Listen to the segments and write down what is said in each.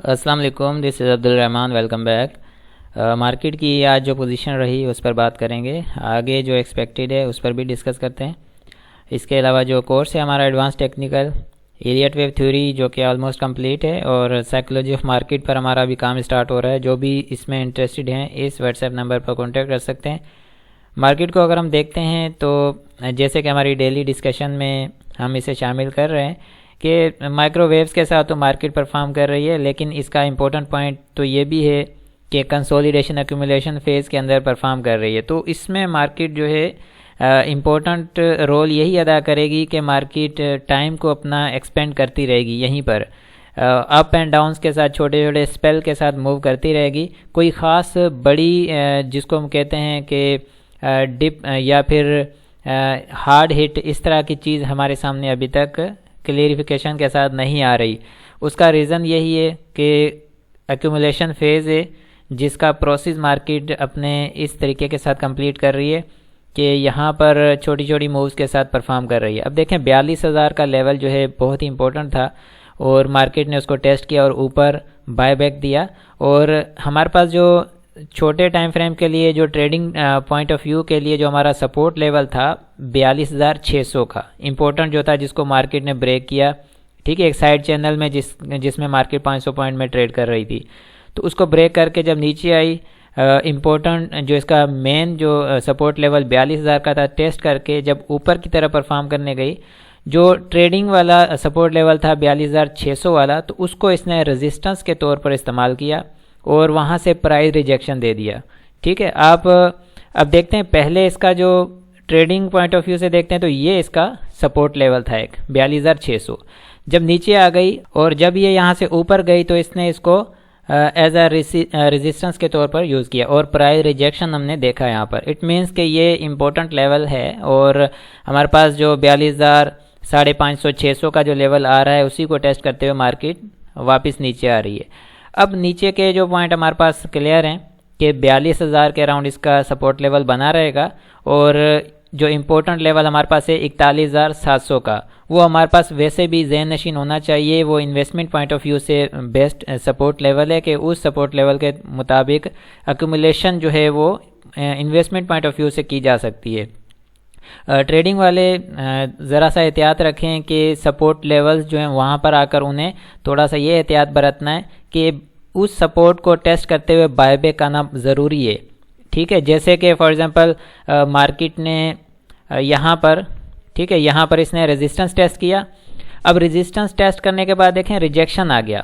السلام علیکم، دس از Abdul Rahman, welcome back. Market کی آج جو پوزیشن رہی اس پر بات کریں گے، آگے جو ایکسپیکٹڈ ہے اس پر بھی ڈسکس کرتے ہیں۔ اس کے علاوہ جو کورس ہے ہمارا advance technical Elliott wave theory جو کہ آلموسٹ کمپلیٹ ہے، اور سائیکولوجی آف مارکیٹ پر ہمارا بھی کام اسٹارٹ ہو رہا ہے۔ جو بھی اس میں انٹرسٹڈ ہیں اس واٹس ایپ نمبر پر کانٹیکٹ کر سکتے ہیں۔ مارکیٹ کو اگر ہم دیکھتے ہیں تو جیسے کہ ہماری ڈیلی ڈسکشن میں ہم اسے شامل کر رہے ہیں کہ مائکرو ویوز کے ساتھ تو مارکیٹ پرفارم کر رہی ہے، لیکن اس کا امپورٹنٹ پوائنٹ تو یہ بھی ہے کہ کنسولیڈیشن ایکومولیشن فیز کے اندر پرفارم کر رہی ہے۔ تو اس میں مارکیٹ جو ہے امپورٹنٹ رول یہی ادا کرے گی کہ مارکیٹ ٹائم کو اپنا ایکسپینڈ کرتی رہے گی، یہیں پر اپ اینڈ ڈاؤنس کے ساتھ چھوٹے چھوٹے اسپیل کے ساتھ موو کرتی رہے گی۔ کوئی خاص بڑی جس کو ہم کہتے ہیں کہ ڈپ یا پھر ہارڈ ہٹ اس طرح کی چیز ہمارے سامنے ابھی تک کلیئریفیکیشن کے ساتھ نہیں آ رہی۔ اس کا ریزن یہی ہے کہ ایکومولیشن فیز ہے جس کا پروسیس مارکیٹ اپنے اس طریقے کے ساتھ کمپلیٹ کر رہی ہے کہ یہاں پر چھوٹی چھوٹی مووز کے ساتھ پرفارم کر رہی ہے۔ اب دیکھیں 42,000 کا لیول جو ہے بہت ہی امپورٹنٹ تھا، اور مارکیٹ نے اس کو ٹیسٹ کیا اور اوپر بائی بیک دیا، اور ہمارے پاس جو چھوٹے ٹائم فریم کے لیے جو ٹریڈنگ پوائنٹ آف ویو کے لیے جو ہمارا سپورٹ لیول تھا 42,600 کا امپورٹنٹ جو تھا، جس کو مارکیٹ نے بریک کیا، ٹھیک ہے، ایک سائیڈ چینل میں جس میں مارکیٹ 500 پوائنٹ میں ٹریڈ کر رہی تھی، تو اس کو بریک کر کے جب نیچے آئی، امپورٹنٹ جو اس کا مین جو سپورٹ لیول 42,000 کا تھا، ٹیسٹ کر کے جب اوپر کی طرف پرفارم کرنے گئی، جو ٹریڈنگ والا سپورٹ لیول تھا 42,600 والا، تو اس کو اس نے ریزسٹنس کے طور پر استعمال کیا اور وہاں سے پرائز ریجیکشن دے دیا۔ ٹھیک ہے، آپ اب دیکھتے ہیں پہلے اس کا جو ٹریڈنگ پوائنٹ آف ویو سے دیکھتے ہیں تو یہ اس کا سپورٹ لیول تھا ایک 42,600، جب نیچے آ گئی اور جب یہ یہاں سے اوپر گئی تو اس نے اس کو ایز اے ریزسٹنس کے طور پر یوز کیا، اور پرائز ریجیکشن ہم نے دیکھا یہاں پر۔ اٹ مینس کہ یہ امپورٹنٹ لیول ہے، اور ہمارے پاس جو 42,550 600 کا جو لیول آ رہا ہے اسی کو ٹیسٹ کرتے ہوئے مارکیٹ واپس نیچے آ رہی ہے۔ اب نیچے کے جو پوائنٹ ہمارے پاس کلیئر ہیں کہ 42,000 کے اراؤنڈ اس کا سپورٹ لیول بنا رہے گا، اور جو امپورٹنٹ لیول ہمارے پاس ہے 41,700 کا، وہ ہمارے پاس ویسے بھی ذہن نشین ہونا چاہیے۔ وہ انویسٹمنٹ پوائنٹ آف ویو سے بیسٹ سپورٹ لیول ہے کہ اس سپورٹ لیول کے مطابق ایکومولیشن جو ہے وہ انویسٹمنٹ پوائنٹ آف ویو سے کی جا سکتی ہے۔ ٹریڈنگ والے ذرا سا احتیاط رکھیں کہ سپورٹ لیولز جو ہیں وہاں پر آ کر انہیں تھوڑا سا یہ احتیاط برتنا ہے کہ اس سپورٹ کو ٹیسٹ کرتے ہوئے بائی بیک آنا ضروری ہے۔ ٹھیک ہے، جیسے کہ فار ایگزامپل مارکیٹ نے یہاں پر، ٹھیک ہے، یہاں پر اس نے ریزسٹنس ٹیسٹ کیا، اب ریزسٹنس ٹیسٹ کرنے کے بعد دیکھیں ریجیکشن آ گیا۔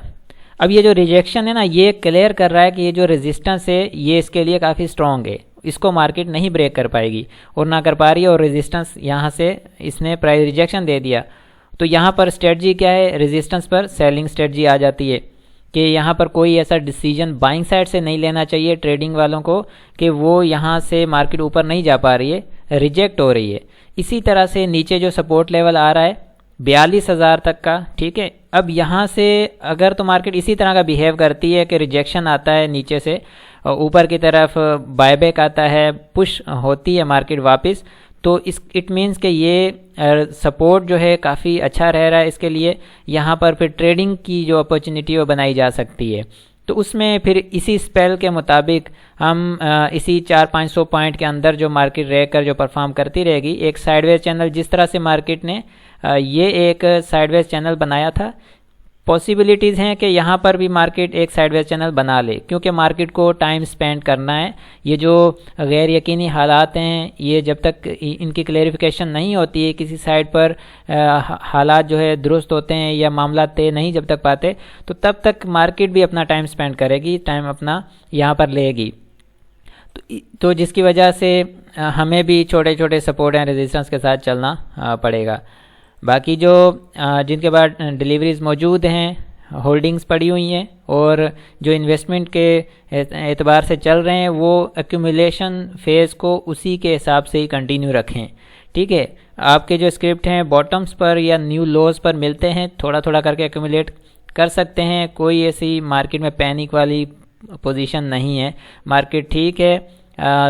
اب یہ جو ریجیکشن ہے نا، یہ کلیئر کر رہا ہے کہ یہ جو ریزسٹنس ہے یہ اس کے لیے کافی اسٹرانگ ہے، اس کو مارکیٹ نہیں بریک کر پائے گی اور نہ کر پا رہی ہے، اور ریزسٹنس یہاں سے اس نے پرائز ریجیکشن دے دیا۔ تو یہاں پر اسٹریٹجی کیا ہے؟ ریزسٹنس پر سیلنگ اسٹریٹجی آ جاتی ہے کہ یہاں پر کوئی ایسا ڈیسیجن بائنگ سائڈ سے نہیں لینا چاہیے ٹریڈنگ والوں کو کہ وہ یہاں سے مارکیٹ اوپر نہیں جا پا رہی ہے، ریجیکٹ ہو رہی ہے۔ اسی طرح سے نیچے جو سپورٹ لیول آ رہا ہے 42,000 تک کا، ٹھیک ہے، اب یہاں سے اگر تو مارکیٹ اسی طرح کا بیہیو کرتی ہے کہ ریجیکشن آتا ہے نیچے سے اوپر کی طرف بائی بیک آتا ہے، پش ہوتی ہے مارکیٹ واپس، تو اٹ مینس کہ یہ سپورٹ جو ہے کافی اچھا رہ رہا ہے اس کے لیے، یہاں پر پھر ٹریڈنگ کی جو اپرچونیٹی وہ بنائی جا سکتی ہے۔ تو اس میں پھر اسی اسپیل کے مطابق ہم اسی 400-500 پوائنٹ کے اندر جو مارکیٹ رہ کر جو پرفارم کرتی رہے گی، ایک سائیڈ ویز چینل جس طرح سے مارکیٹ نے یہ ایک سائیڈ ویز چینل بنایا تھا، پاسبلٹیز ہیں کہ یہاں پر بھی مارکیٹ ایک سائیڈ ویز چینل بنا لے، کیونکہ مارکیٹ کو ٹائم سپینڈ کرنا ہے۔ یہ جو غیر یقینی حالات ہیں، یہ جب تک ان کی کلیئریفیکیشن نہیں ہوتی ہے، کسی سائڈ پر حالات جو ہے درست ہوتے ہیں یا معاملات طے نہیں جب تک پاتے، تو تب تک مارکیٹ بھی اپنا ٹائم سپینڈ کرے گی، ٹائم اپنا یہاں پر لے گی، تو جس کی وجہ سے ہمیں بھی چھوٹے چھوٹے سپورٹ اینڈ ریزسٹنس کے ساتھ چلنا پڑے گا۔ باقی جو جن کے بعد ڈیلیوریز موجود ہیں، ہولڈنگز پڑی ہوئی ہیں، اور جو انویسٹمنٹ کے اعتبار سے چل رہے ہیں، وہ ایکومولیشن فیز کو اسی کے حساب سے ہی کنٹینیو رکھیں۔ ٹھیک ہے، آپ کے جو اسکرپٹ ہیں باٹمز پر یا نیو لوز پر ملتے ہیں، تھوڑا تھوڑا کر کے ایکومولیٹ کر سکتے ہیں، کوئی ایسی مارکیٹ میں پینک والی پوزیشن نہیں ہے، مارکیٹ ٹھیک ہے،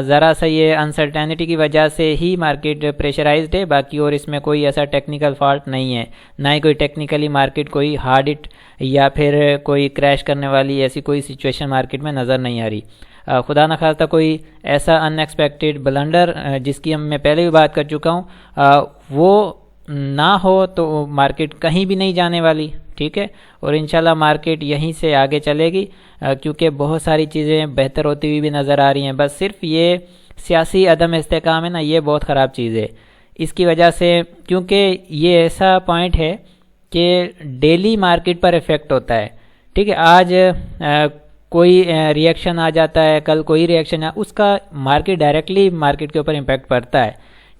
ذرا سا یہ انسرٹینٹی کی وجہ سے ہی مارکیٹ پریشرائزڈ ہے، باقی اور اس میں کوئی ایسا ٹیکنیکل فالٹ نہیں ہے، نہ ہی کوئی ٹیکنیکلی مارکیٹ کوئی ہارڈ ہٹ یا پھر کوئی کریش کرنے والی ایسی کوئی سچویشن مارکیٹ میں نظر نہیں آ رہی۔ خدا نخواستہ کوئی ایسا ان ایکسپیکٹڈ بلنڈر جس کی میں پہلے بھی بات کر چکا ہوں وہ نہ ہو تو مارکیٹ کہیں بھی نہیں جانے والی، ٹھیک ہے، اور انشاءاللہ مارکیٹ یہیں سے آگے چلے گی، کیونکہ بہت ساری چیزیں بہتر ہوتی ہوئی بھی نظر آ رہی ہیں، بس صرف یہ سیاسی عدم استحکام ہے نا، یہ بہت خراب چیز ہے۔ اس کی وجہ سے کیونکہ یہ ایسا پوائنٹ ہے کہ ڈیلی مارکیٹ پر افیکٹ ہوتا ہے، ٹھیک ہے، آج کوئی ریئیکشن آ جاتا ہے، کل کوئی ریئیکشن اس کا مارکیٹ ڈائریکٹلی مارکیٹ کے اوپر امپیکٹ پڑتا ہے،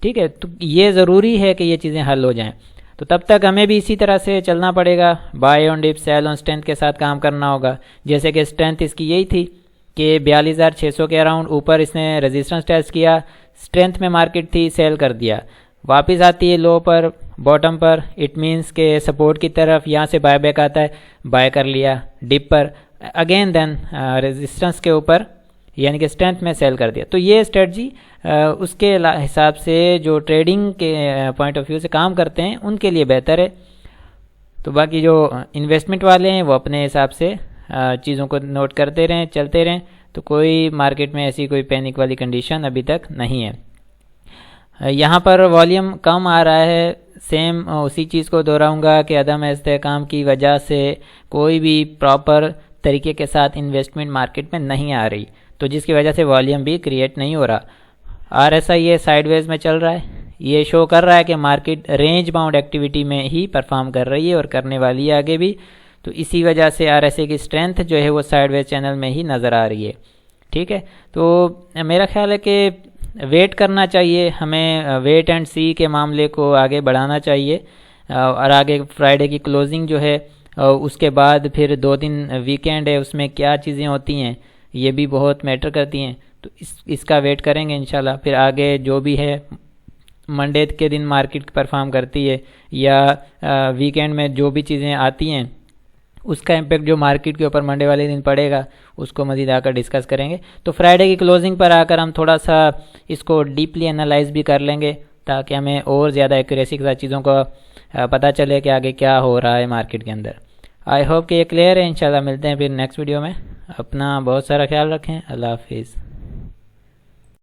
ٹھیک ہے، تو یہ ضروری ہے کہ یہ چیزیں حل ہو جائیں۔ تو تب تک ہمیں بھی اسی طرح سے چلنا پڑے گا، buy on dip sell on strength کے ساتھ کام کرنا ہوگا، جیسے کہ اسٹرینتھ اس کی یہی تھی کہ 42,600 کے اراؤنڈ اوپر اس نے ریزسٹنس ٹیسٹ کیا، اسٹرینتھ میں مارکیٹ تھی، سیل کر دیا، واپس آتی ہے لو پر، باٹم پر، اٹ مینس کہ سپورٹ کی طرف، یہاں سے بائی بیک آتا ہے، بائی کر لیا ڈپ پر، اگین دین ریزسٹنس کے اوپر یعنی کہ اسٹرینتھ میں سیل کر دیا۔ تو یہ اسٹریٹجی اس کے حساب سے جو ٹریڈنگ کے پوائنٹ آف ویو سے کام کرتے ہیں ان کے لیے بہتر ہے۔ تو باقی جو انویسٹمنٹ والے ہیں وہ اپنے حساب سے چیزوں کو نوٹ کرتے رہیں، چلتے رہیں، تو کوئی مارکیٹ میں ایسی کوئی پینک والی کنڈیشن ابھی تک نہیں ہے۔ یہاں پر والیوم کم آ رہا ہے، سیم اسی چیز کو دہراؤں گا کہ عدم استحکام کی وجہ سے کوئی بھی پراپر طریقے کے ساتھ انویسٹمنٹ مارکیٹ میں نہیں آ رہی، تو جس کی وجہ سے والیوم بھی کریٹ نہیں ہو رہا۔ آر ایس آئی یہ سائیڈ ویز میں چل رہا ہے، یہ شو کر رہا ہے کہ مارکیٹ رینج باؤنڈ ایکٹیویٹی میں ہی پرفارم کر رہی ہے اور کرنے والی ہے آگے بھی، تو اسی وجہ سے آر ایس آئی کی اسٹرینتھ جو ہے وہ سائیڈ ویز چینل میں ہی نظر آ رہی ہے، ٹھیک ہے۔ تو میرا خیال ہے کہ ویٹ کرنا چاہیے ہمیں، ویٹ اینڈ سی کے معاملے کو آگے بڑھانا چاہیے، اور آگے فرائیڈے کی کلوزنگ جو ہے اس کے بعد پھر 2 دن ویکینڈ ہے، اس میں کیا چیزیں ہوتی ہیں یہ بھی بہت میٹر کرتی ہیں، تو اس کا ویٹ کریں گے انشاءاللہ۔ پھر آگے جو بھی ہے منڈے کے دن مارکیٹ پرفارم کرتی ہے یا ویکینڈ میں جو بھی چیزیں آتی ہیں اس کا امپیکٹ جو مارکیٹ کے اوپر منڈے والے دن پڑے گا اس کو مزید آ کر ڈسکس کریں گے۔ تو فرائیڈے کی کلوزنگ پر آ کر ہم تھوڑا سا اس کو ڈیپلی انالائز بھی کر لیں گے تاکہ ہمیں اور زیادہ ایکوریسی کے ساتھ چیزوں کا پتہ چلے کہ آگے کیا ہو رہا ہے مارکیٹ کے اندر۔ آئی ہوپ کہ یہ کلیئر ہے، انشاءاللہ ملتے ہیں پھر نیکسٹ ویڈیو میں، اپنا بہت سارا خیال رکھیں، اللہ حافظ۔